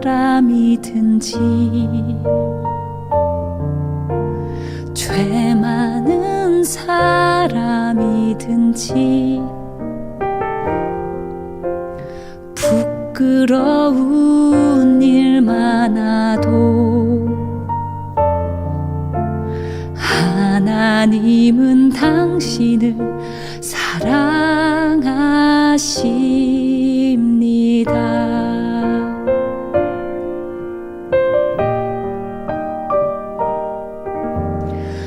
사람이든지 죄 많은 사람이든지 부끄러운 일 많아도 하나님은 당신을 사랑하십니다.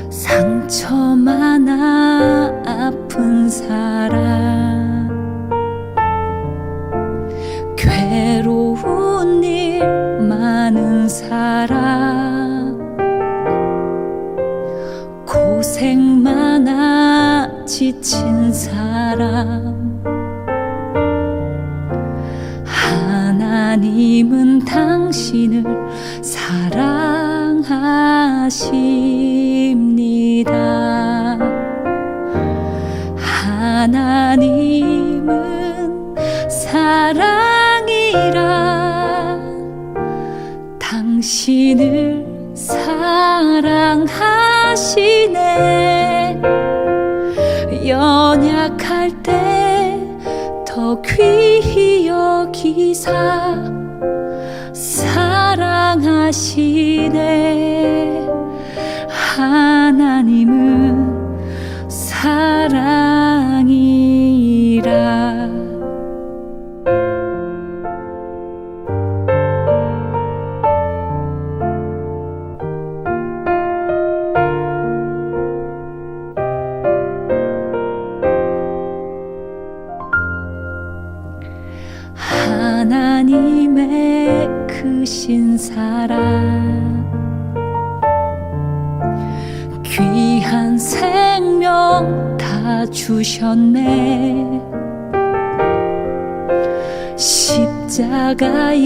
상처 많아 아픈 사람, 괴로운 일 많은 사람, 고생 많아 지친 사람, 하나님은 당신을 사랑하십니다. 하나님은 사랑이라 당신을 사랑하시네. 연약할 때 더 귀히 여기사 사랑하시네. 하나님은 사랑이라. 하나님의 크신 사랑, 귀한 생명 다 주셨네. 십자가에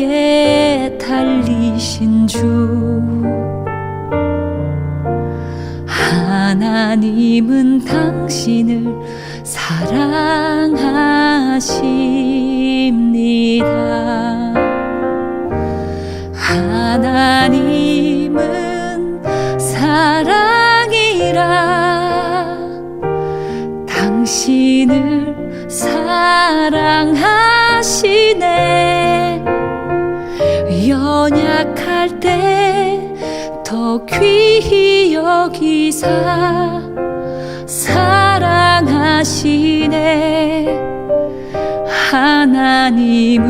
달리신 주, 하나님은 당신을 사랑하십니다. 하나님은 사랑이라 당신을 사랑하시네. 연약할 때 더 귀히 여기사 사랑하시네. 하나님은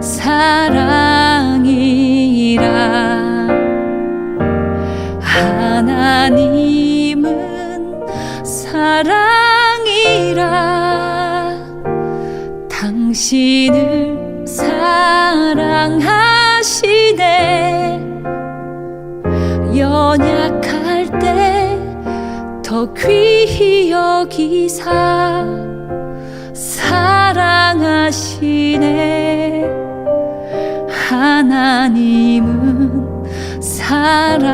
사랑이라. 하나님은 사랑이라 당신을 사랑하시네. 연약할 때 더 귀히 여기사 사랑하시네. 하나님은 사랑이라.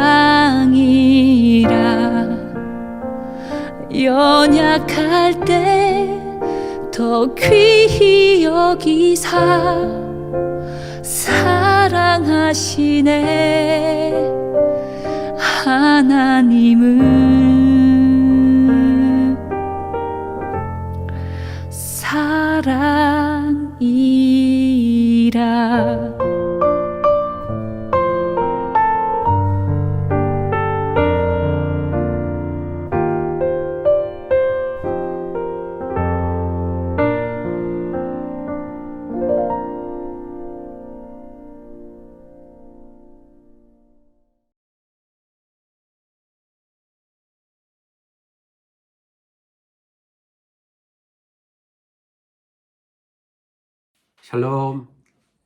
연약할 때 더 귀히 여기사 사랑하시네. 하나님은 사랑이라. 샬롬.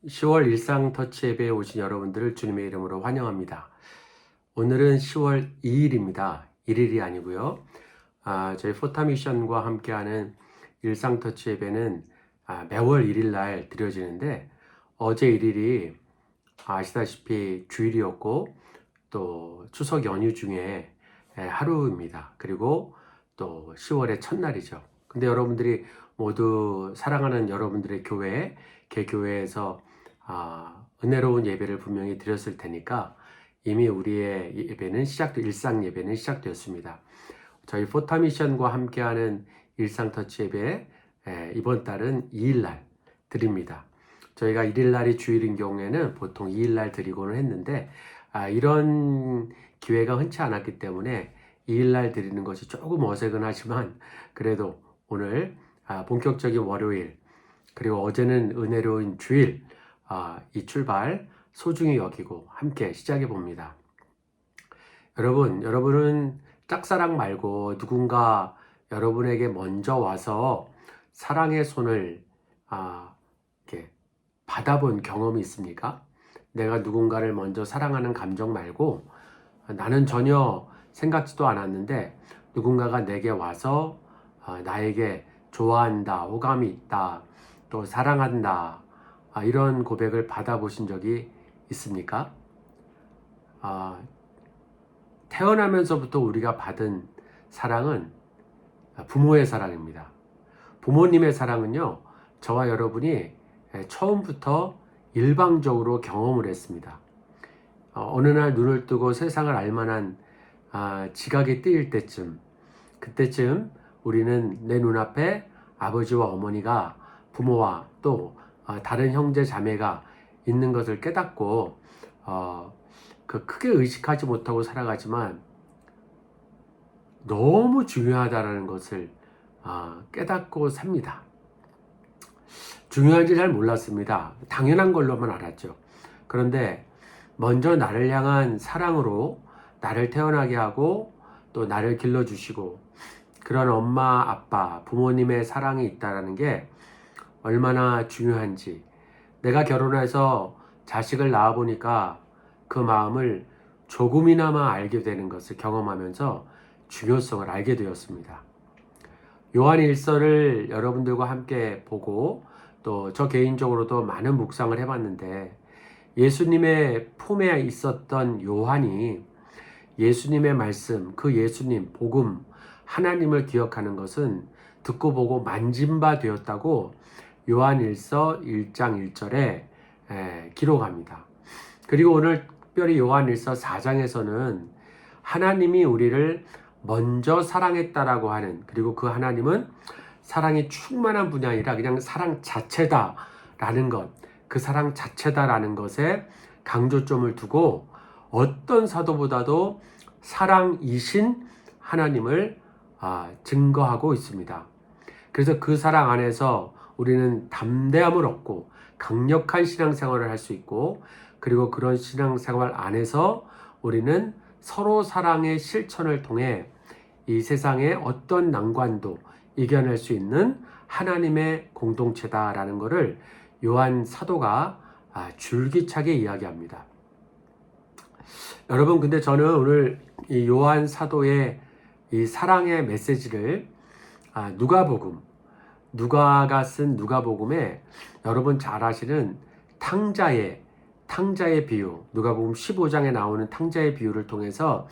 10월 일상 터치 앱에 오신 여러분들을 주님의 이름으로 환영합니다. 오늘은 10월 2일입니다. 1일이 아니고요. 저희 포타미션과 함께하는 일상 터치 앱에는 매월 1일 날 드려지는데, 어제 1일이 아시다시피 주일이었고 또 추석 연휴 중에 하루입니다. 그리고 또 10월의 첫날이죠. 근데 여러분들이 모두 사랑하는 여러분들의 교회, 개교회에서 은혜로운 예배를 분명히 드렸을 테니까 이미 우리의 예배는 일상 예배는 시작되었습니다. 저희 포타미션과 함께하는 일상터치 예배 이번 달은 2일날 드립니다. 저희가 1일날이 주일인 경우에는 보통 2일날 드리고는 했는데 이런 기회가 흔치 않았기 때문에 2일날 드리는 것이 조금 어색은 하지만 그래도 오늘 본격적인 월요일 그리고 어제는 은혜로운 주일 이 출발 소중히 여기고 함께 시작해 봅니다. 여러분은 짝사랑 말고 누군가 여러분에게 먼저 와서 사랑의 손을 이렇게 받아본 경험이 있습니까? 내가 누군가를 먼저 사랑하는 감정 말고 나는 전혀 생각지도 않았는데 누군가가 내게 와서 나에게 좋아한다, 호감이 있다, 또 사랑한다 이런 고백을 받아보신 적이 있습니까? 태어나면서부터 우리가 받은 사랑은 부모의 사랑입니다. 부모님의 사랑은요, 저와 여러분이 처음부터 일방적으로 경험을 했습니다. 어느 날 눈을 뜨고 세상을 알만한 지각이 뜨일 때쯤, 그때쯤 우리는 내 눈앞에 아버지와 어머니가 부모와 또 다른 형제 자매가 있는 것을 깨닫고 크게 의식하지 못하고 살아가지만 너무 중요하다는 것을 깨닫고 삽니다. 중요한지 잘 몰랐습니다. 당연한 걸로만 알았죠. 그런데 먼저 나를 향한 사랑으로 나를 태어나게 하고 또 나를 길러주시고 그런 엄마, 아빠, 부모님의 사랑이 있다는 게 얼마나 중요한지 내가 결혼해서 자식을 낳아보니까 그 마음을 조금이나마 알게 되는 것을 경험하면서 중요성을 알게 되었습니다. 요한 1서를 여러분들과 함께 보고 또 저 개인적으로도 많은 묵상을 해봤는데 예수님의 품에 있었던 요한이 예수님의 말씀, 그 예수님, 복음, 하나님을 기억하는 것은 듣고 보고 만진 바 되었다고 요한 1서 1장 1절에 기록합니다. 그리고 오늘 특별히 요한 1서 4장에서는 하나님이 우리를 먼저 사랑했다라고 하는 그리고 그 하나님은 사랑이 충만한 분이 아니라 그냥 사랑 자체다라는 것, 그 사랑 자체다라는 것에 강조점을 두고 어떤 사도보다도 사랑이신 하나님을 증거하고 있습니다. 그래서 그 사랑 안에서 우리는 담대함을 얻고 강력한 신앙생활을 할 수 있고 그리고 그런 신앙생활 안에서 우리는 서로 사랑의 실천을 통해 이 세상의 어떤 난관도 이겨낼 수 있는 하나님의 공동체다라는 것을 요한 사도가 줄기차게 이야기합니다. 여러분, 근데 저는 오늘 이 요한 사도의 이 사랑의 메시지를 누가가 쓴 누가복음에 여러분 잘 아시는 탕자의 비유, 누가복음 15장에 나오는 탕자의 비유를 통해서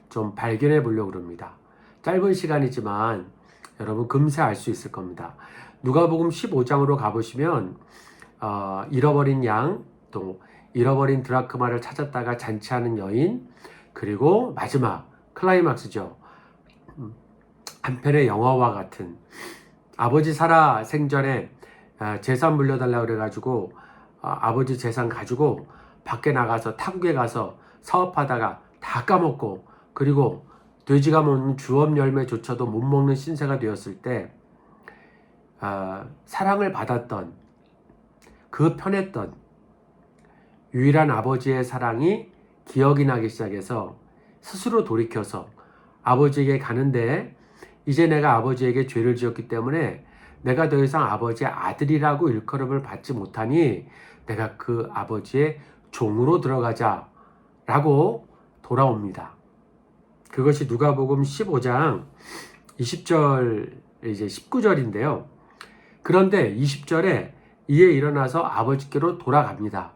좀 발견해 보려고 합니다. 짧은 시간이지만 여러분 금세 알 수 있을 겁니다. 누가복음 15장으로 가보시면 잃어버린 양, 또 잃어버린 드라크마를 찾았다가 잔치하는 여인, 그리고 마지막 클라이막스죠. 한편의 영화와 같은 아버지 살아 생전에 재산 물려달라고 그래가지고 아버지 재산 가지고 밖에 나가서 타국에 가서 사업하다가 다 까먹고 그리고 돼지가 먹는 주업 열매조차도 못 먹는 신세가 되었을 때 사랑을 받았던 그 편했던 유일한 아버지의 사랑이 기억이 나기 시작해서 스스로 돌이켜서 아버지에게 가는데 이제 내가 아버지에게 죄를 지었기 때문에 내가 더 이상 아버지의 아들이라고 일컬음을 받지 못하니 내가 그 아버지의 종으로 들어가자 라고 돌아옵니다. 그것이 누가복음 15장 20절 이제 19절인데요. 그런데 20절에 이에 일어나서 아버지께로 돌아갑니다.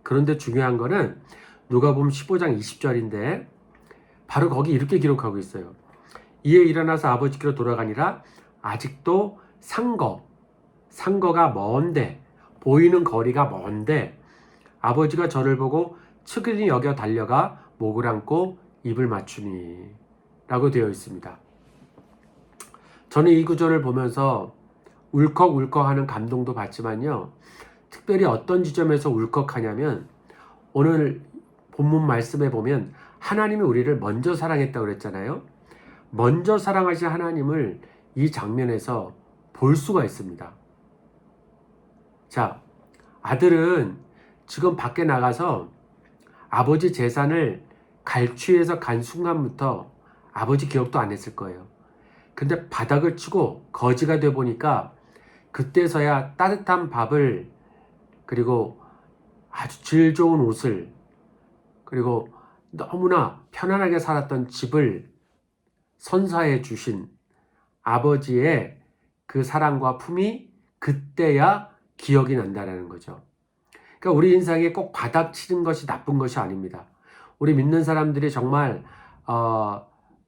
그런데 중요한 거는 누가복음 15장 20절인데 바로 거기 이렇게 기록하고 있어요. 이에 일어나서 아버지께로 돌아가니라 아직도 상거가 먼데 보이는 거리가 먼데 아버지가 저를 보고 측은히 여겨 달려가 목을 안고 입을 맞추니 라고 되어 있습니다. 저는 이 구절을 보면서 울컥울컥하는 감동도 받지만요, 특별히 어떤 지점에서 울컥하냐면, 오늘 본문 말씀에 보면 하나님이 우리를 먼저 사랑했다고 그랬잖아요. 먼저 사랑하신 하나님을 이 장면에서 볼 수가 있습니다. 자, 아들은 지금 밖에 나가서 아버지 재산을 갈취해서 간 순간부터 아버지 기억도 안 했을 거예요. 근데 바닥을 치고 거지가 돼 보니까 그때서야 따뜻한 밥을, 그리고 아주 질 좋은 옷을, 그리고 너무나 편안하게 살았던 집을 선사해 주신 아버지의 그 사랑과 품이 그때야 기억이 난다라는 거죠. 그러니까 우리 인생에 꼭 바닥 치는 것이 나쁜 것이 아닙니다. 우리 믿는 사람들이 정말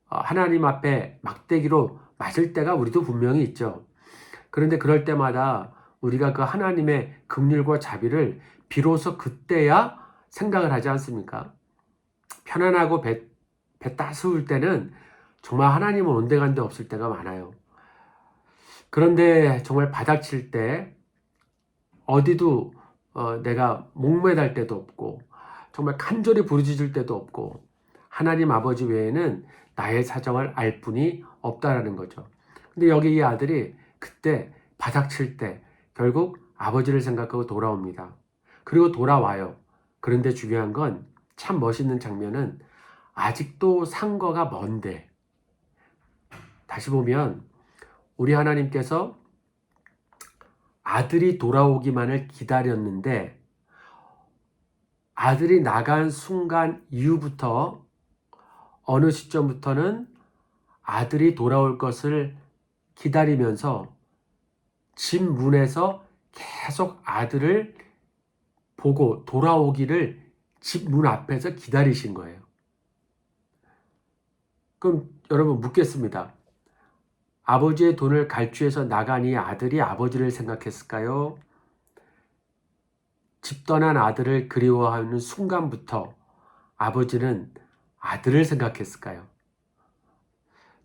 하나님 앞에 막대기로 맞을 때가 우리도 분명히 있죠. 그런데 그럴 때마다 우리가 그 하나님의 긍휼과 자비를 비로소 그때야 생각을 하지 않습니까? 편안하고 배 따스울 때는 정말 하나님은 온데간데 없을 때가 많아요. 그런데 정말 바닥칠 때 어디도 내가 목매달 때도 없고, 정말 간절히 부르짖을 때도 없고, 하나님 아버지 외에는 나의 사정을 알 뿐이 없다라는 거죠. 근데 여기 이 아들이 그때 바닥칠 때 결국 아버지를 생각하고 돌아옵니다. 그리고 돌아와요. 그런데 중요한 건, 참 멋있는 장면은 아직도 상거가 먼데, 다시 보면 우리 하나님께서 아들이 돌아오기만을 기다렸는데, 아들이 나간 순간 이후부터 어느 시점부터는 아들이 돌아올 것을 기다리면서 집 문에서 계속 아들을 보고 돌아오기를 집 문 앞에서 기다리신 거예요. 그럼 여러분 묻겠습니다. 아버지의 돈을 갈취해서 나간 이 아들이 아버지를 생각했을까요? 집 떠난 아들을 그리워하는 순간부터 아버지는 아들을 생각했을까요?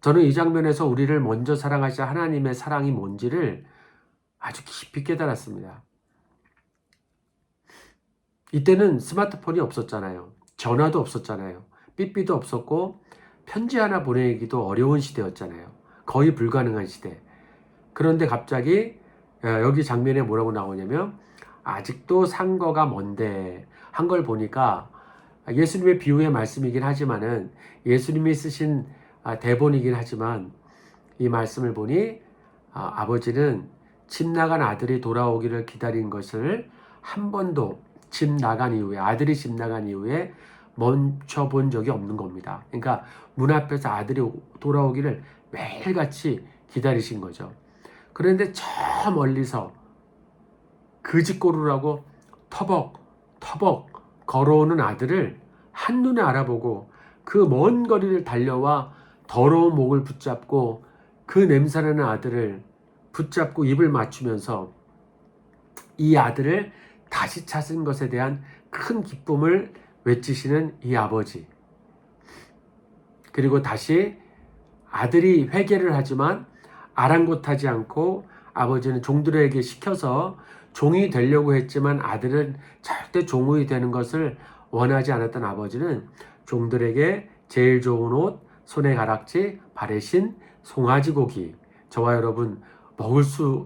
저는 이 장면에서 우리를 먼저 사랑하신 하나님의 사랑이 뭔지를 아주 깊이 깨달았습니다. 이때는 스마트폰이 없었잖아요. 전화도 없었잖아요. 삐삐도 없었고 편지 하나 보내기도 어려운 시대였잖아요. 거의 불가능한 시대. 그런데 갑자기 여기 장면에 뭐라고 나오냐면, 아직도 상거가 먼데 한 걸 보니까 예수님의 비유의 말씀이긴 하지만은, 예수님이 쓰신 대본이긴 하지만, 이 말씀을 보니 아버지는 집 나간 아들이 돌아오기를 기다린 것을 한 번도 아들이 집 나간 이후에 멈춰본 적이 없는 겁니다. 그러니까 문 앞에서 아들이 돌아오기를 매일같이 기다리신 거죠. 그런데 저 멀리서 그 짓고르라고 터벅터벅 걸어오는 아들을 한눈에 알아보고 그 먼 거리를 달려와 더러운 목을 붙잡고 그 냄새나는 아들을 붙잡고 입을 맞추면서 이 아들을 다시 찾은 것에 대한 큰 기쁨을 외치시는 이 아버지. 그리고 다시 아들이 회개를 하지만 아랑곳하지 않고, 아버지는 종들에게 시켜서 종이 되려고 했지만 아들은 절대 종이 되는 것을 원하지 않았던 아버지는 종들에게 제일 좋은 옷, 손에 가락지, 발에 신 송아지 고기, 저와 여러분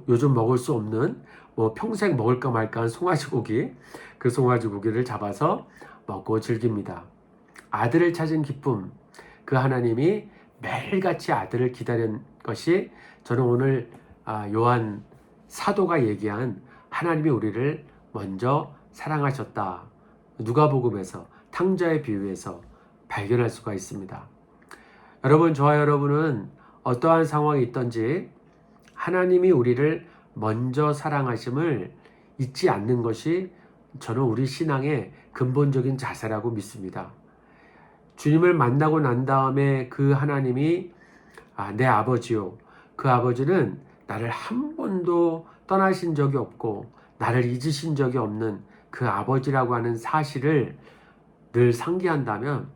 요즘 먹을 수 없는 평생 먹을까 말까한 송아지 고기, 그 송아지 고기를 잡아서 먹고 즐깁니다. 아들을 찾은 기쁨, 그 하나님이 매일같이 아들을 기다린 것이, 저는 오늘 요한 사도가 얘기한 하나님이 우리를 먼저 사랑하셨다, 누가복음에서 탕자의 비유에서 발견할 수가 있습니다. 여러분, 저와 여러분은 어떠한 상황이 있든지 하나님이 우리를 먼저 사랑하심을 잊지 않는 것이 저는 우리 신앙의 근본적인 자세라고 믿습니다. 주님을 만나고 난 다음에 그 하나님이 내 아버지요, 그 아버지는 나를 한 번도 떠나신 적이 없고 나를 잊으신 적이 없는 그 아버지라고 하는 사실을 늘 상기한다면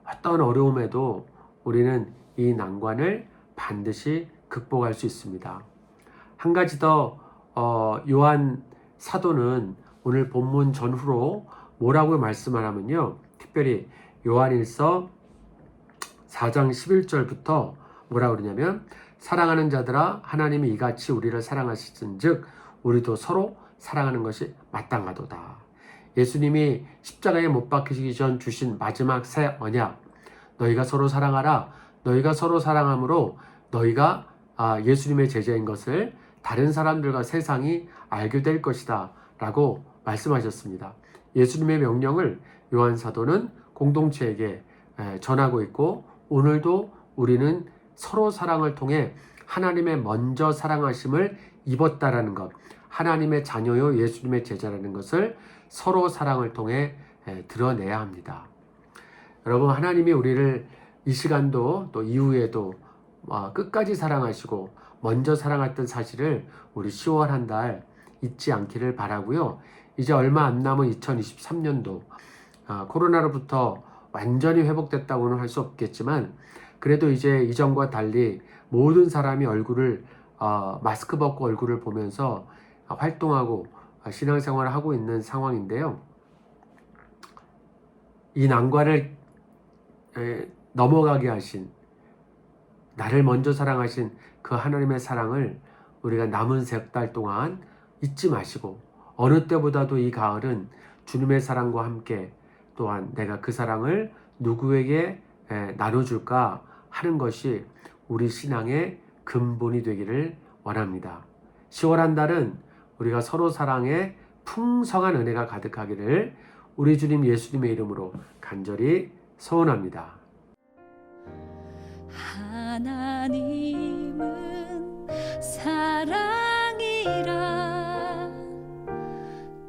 어떤 어려움에도 우리는 이 난관을 반드시 극복할 수 있습니다. 한 가지 더 요한 사도는 오늘 본문 전후로 뭐라고 말씀을 하면요, 특별히 요한일서 4장 11절부터 뭐라고 그러냐면, 사랑하는 자들아 하나님이 이같이 우리를 사랑하시은즉 우리도 서로 사랑하는 것이 마땅하도다. 예수님이 십자가에 못 박히시기 전 주신 마지막 새 언약, 너희가 서로 사랑하라. 너희가 서로 사랑함으로 너희가 예수님의 제자인 것을 다른 사람들과 세상이 알게 될 것이다 라고 말씀하셨습니다. 예수님의 명령을 요한 사도는 공동체에게 전하고 있고, 오늘도 우리는 서로 사랑을 통해 하나님의 먼저 사랑하심을 입었다라는 것, 하나님의 자녀요 예수님의 제자라는 것을 서로 사랑을 통해 드러내야 합니다. 여러분, 하나님이 우리를 이 시간도 또 이후에도 끝까지 사랑하시고 먼저 사랑했던 사실을 우리 10월 한 달 잊지 않기를 바라고요. 이제 얼마 안 남은 2023년도 코로나로부터 완전히 회복됐다고는 할 수 없겠지만, 그래도 이제 이전과 달리 모든 사람이 얼굴을 마스크 벗고 얼굴을 보면서 활동하고 신앙생활을 하고 있는 상황인데요. 이 난관을 넘어가게 하신, 나를 먼저 사랑하신 그 하나님의 사랑을 우리가 남은 세 달 동안 잊지 마시고, 어느 때보다도 이 가을은 주님의 사랑과 함께 또한 내가 그 사랑을 누구에게 나눠줄까 하는 것이 우리 신앙의 근본이 되기를 원합니다. 10월 한 달은 우리가 서로 사랑에 풍성한 은혜가 가득하기를 우리 주님 예수님의 이름으로 간절히 소원합니다. 하나님은 사랑이라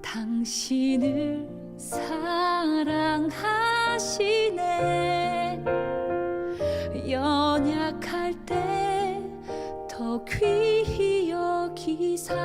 당신을 사랑하시네. 연약할 때 더 귀히 여기사